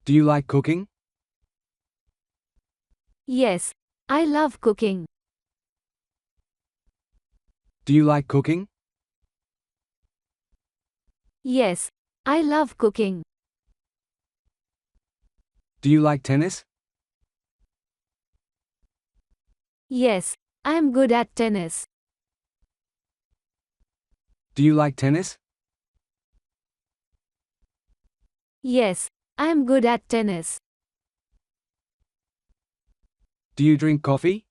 Do you like cooking? Yes, I love cooking. Do you like cooking? Yes, I love cooking. Do you like tennis? Yes, I am good at tennis. Do you like tennis? Yes, I am good at tennis. Do you drink coffee?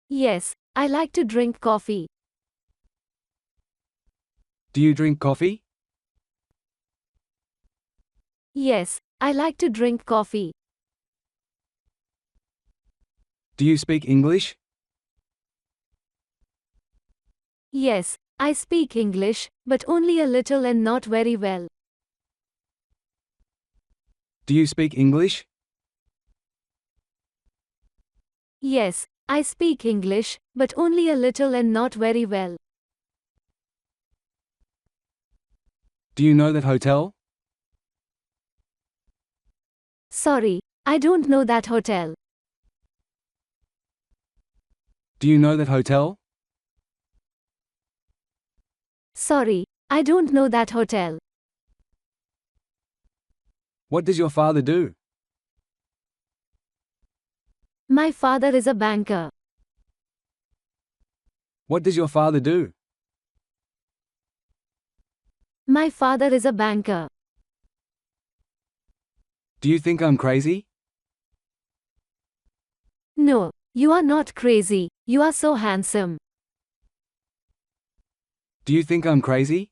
Yes, I like to drink coffee. Do you drink coffee? Yes, I like to drink coffee. Do you speak English? Yes, I speak English, but only a little and not very well. Do you speak English? Yes, I speak English, but only a little and not very well. Do you know that hotel? Sorry, I don't know that hotel. Do you know that hotel? Sorry, I don't know that hotel. What does your father do? My father is a banker. What does your father do? My father is a banker. Do you think I'm crazy? No, you are not crazy, you are so handsome. Do you think I'm crazy?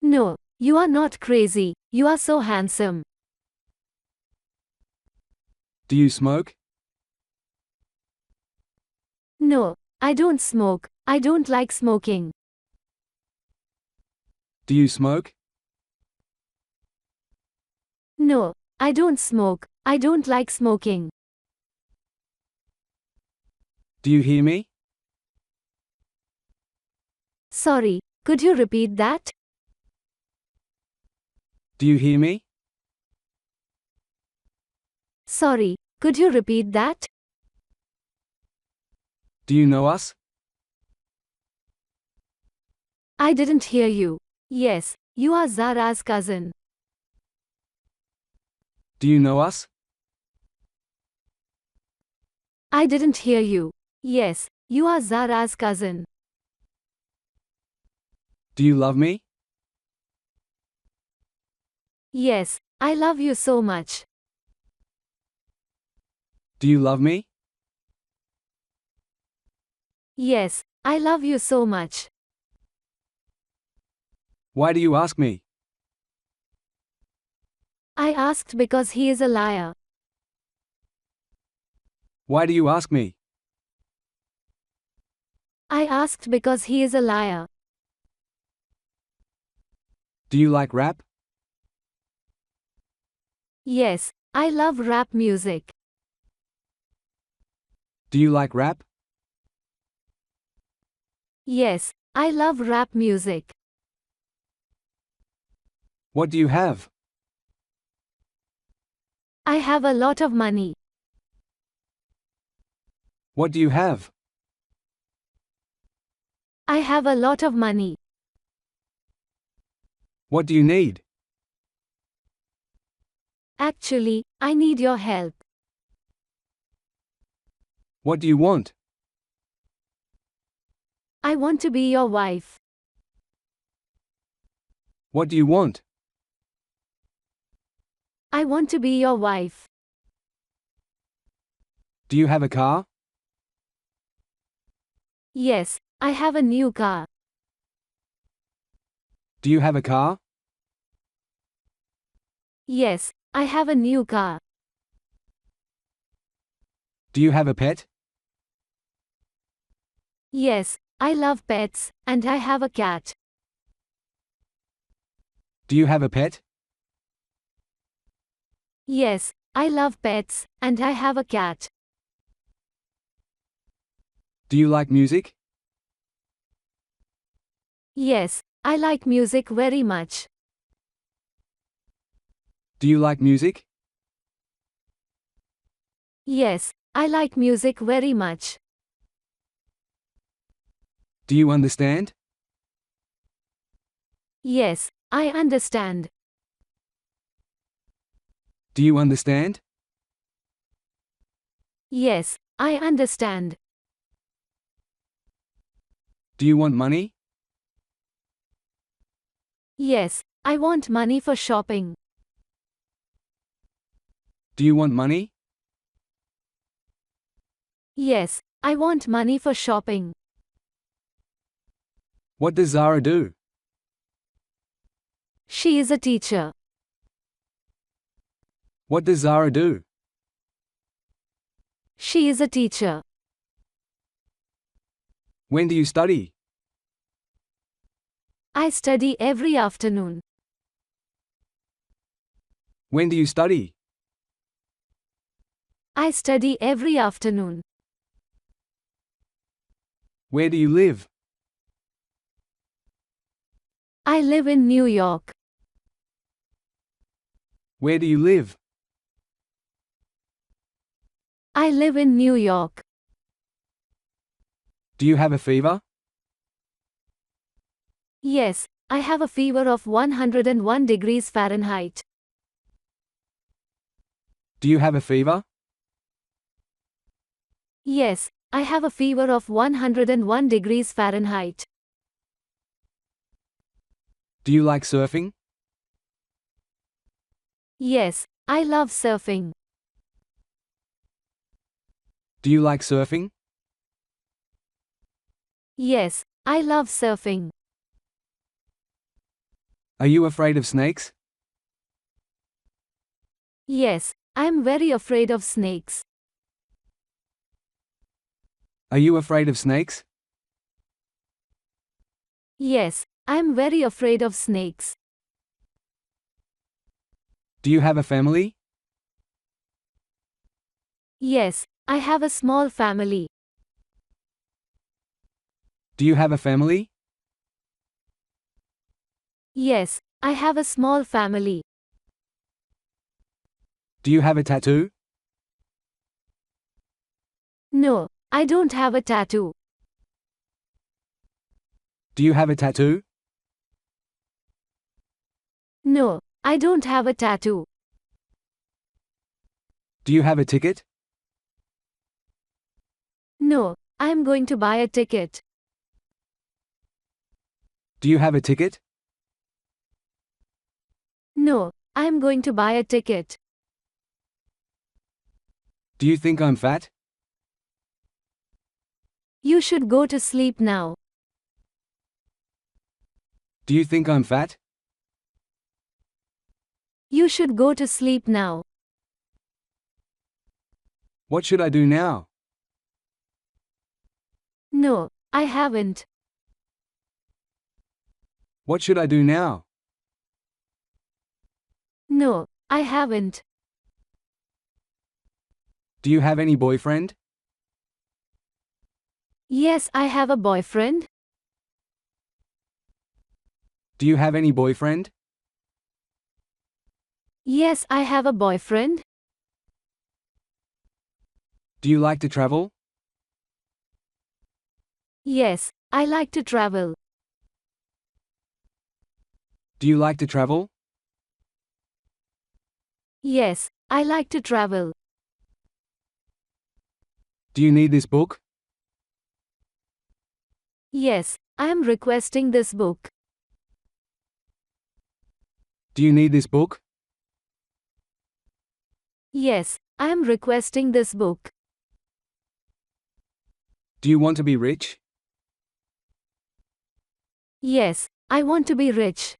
No, you are not crazy, you are so handsome. Do you smoke? No, I don't smoke, I don't like smoking. Do you smoke? No, I don't smoke, I don't like smoking. Do you hear me? Sorry, could you repeat that? Do you hear me? Sorry, could you repeat that? Do you know us? I didn't hear you. Yes, you are Zara's cousin. Do you know us? I didn't hear you. Yes, you are Zara's cousin. Do you love me? Yes, I love you so much. Do you love me? Yes, I love you so much. Why do you ask me? I asked because he is a liar. Why do you ask me? I asked because he is a liar. Do you like rap? Yes, I love rap music. Do you like rap? Yes, I love rap music. What do you have? I have a lot of money. What do you have? I have a lot of money. What do you need? Actually, I need your help. What do you want? I want to be your wife. What do you want? I want to be your wife. Do you have a car? Yes, I have a new car. Do you have a car? Yes, I have a new car. Do you have a pet? Yes, I love pets, and I have a cat. Do you have a pet? Yes, I love pets, and I have a cat. Do you like music? Yes, I like music very much. Do you like music? Yes, I like music very much. Do you understand? Yes, I understand. Do you understand? Yes, I understand. Do you want money? Yes, I want money for shopping. Do you want money? Yes, I want money for shopping. What does Zara do? She is a teacher. What does Zara do? She is a teacher. When do you study? I study every afternoon. When do you study? I study every afternoon. Where do you live? I live in New York. Where do you live? I live in New York. Do you have a fever? Yes, I have a fever of 101 degrees Fahrenheit. Do you have a fever? Yes, I have a fever of 101 degrees Fahrenheit. Do you like surfing? Yes, I love surfing. Do you like surfing? Yes, I love surfing. Are you afraid of snakes? Yes, I'm very afraid of snakes. Are you afraid of snakes? Yes, I'm very afraid of snakes. Do you have a family? Yes, I have a small family. Do you have a family? Yes, I have a small family. Do you have a tattoo? No, I don't have a tattoo. Do you have a tattoo? No, I don't have a tattoo. Do you have a ticket? No, I'm going to buy a ticket. Do you have a ticket? No, I'm going to buy a ticket. Do you think I'm fat? You should go to sleep now. Do you think I'm fat? You should go to sleep now. What should I do now? No, I haven't. What should I do now? No, I haven't. Do you have any boyfriend? Yes, I have a boyfriend. Do you have any boyfriend? Yes, I have a boyfriend. Do you like to travel? Yes, I like to travel. Do you like to travel? Yes, I like to travel. Do you need this book? Yes, I am requesting this book. Do you need this book? Yes, I am requesting this book. Do you want to be rich? Yes, I want to be rich.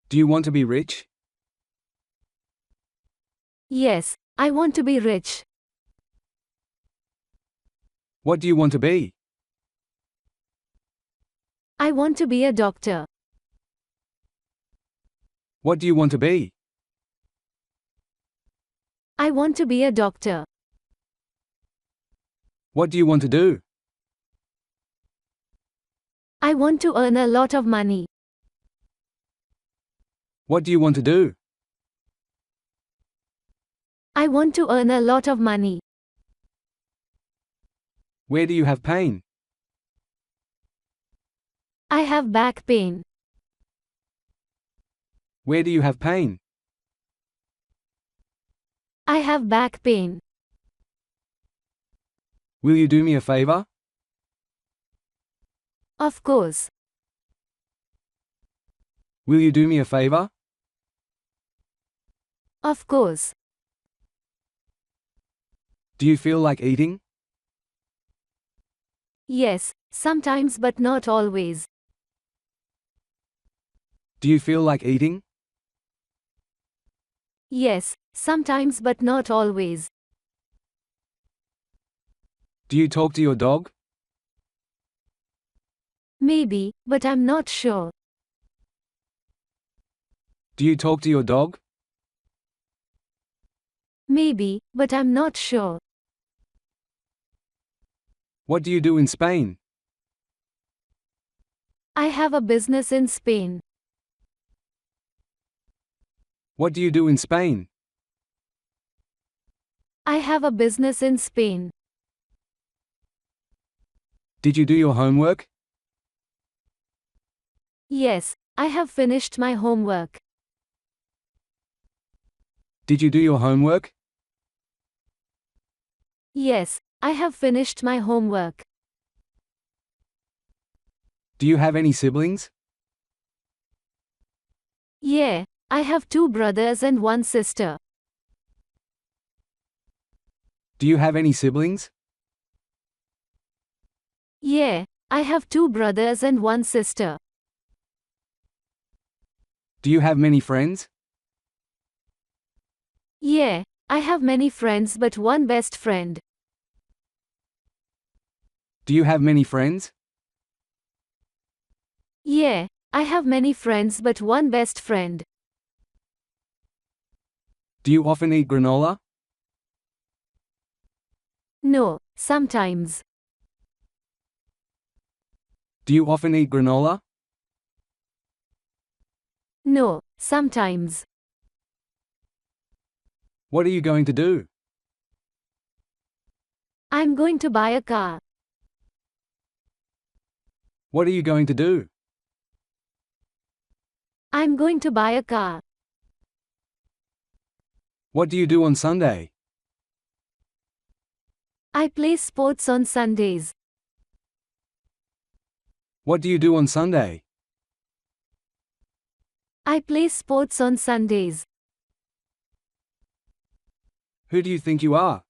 Do you want to be rich? Yes, I want to be rich. What do you want to be? I want to be a doctor. What do you want to be? I want to be a doctor. What do you want to do? I want to earn a lot of money. What do you want to do? I want to earn a lot of money. Where do you have pain? I have back pain. Where do you have pain? I have back pain. Will you do me a favor? Of course. Will you do me a favor? Of course. Do you feel like eating? Yes, sometimes but not always. Do you feel like eating? Yes, sometimes but not always. Do you talk to your dog? Maybe, but I'm not sure. Do you talk to your dog? Maybe, but I'm not sure. What do you do in Spain? I have a business in Spain. What do you do in Spain? I have a business in Spain. Did you do your homework? Yes, I have finished my homework. Did you do your homework? Yes, I have finished my homework. Do you have any siblings? Yeah, I have 2 brothers and 1 sister. Do you have any siblings? Yeah, I have 2 brothers and 1 sister. Do you have many friends? Yeah, I have many friends but 1 best friend. Do you have many friends? Yeah, I have many friends but 1 best friend. Do you often eat granola? No, sometimes. Do you often eat granola? No, sometimes. What are you going to do? I'm going to buy a car. What are you going to do? I'm going to buy a car. What do you do on Sunday? I play sports on Sundays. What do you do on Sunday? I play sports on Sundays. Who do you think you are?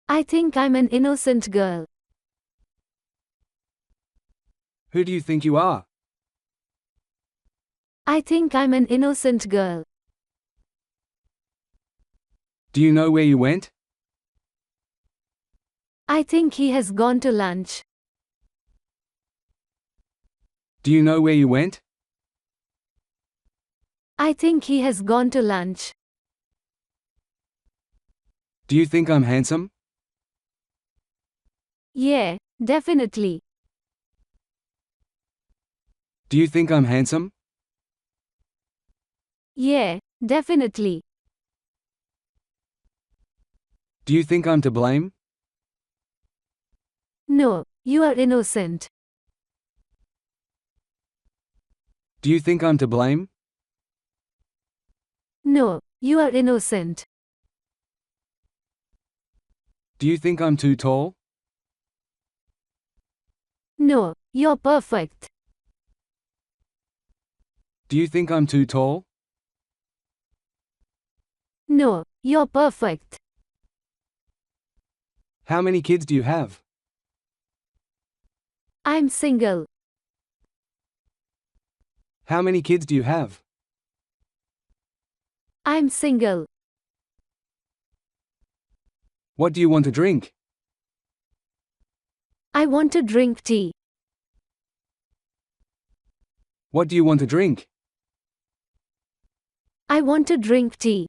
I think I'm an innocent girl. Who do you think you are? I think I'm an innocent girl. Do you know where you went? I think he has gone to lunch. Do you know where you went? I think he has gone to lunch. Do you think I'm handsome? Yeah, definitely. Do you think I'm handsome? Yeah, definitely. Do you think I'm to blame? No, you are innocent. Do you think I'm to blame? No, you are innocent. Do you think I'm too tall? No, you're perfect. Do you think I'm too tall? No, you're perfect. How many kids do you have? I'm single. How many kids do you have? I'm single. What do you want to drink? I want to drink tea. What do you want to drink? I want to drink tea.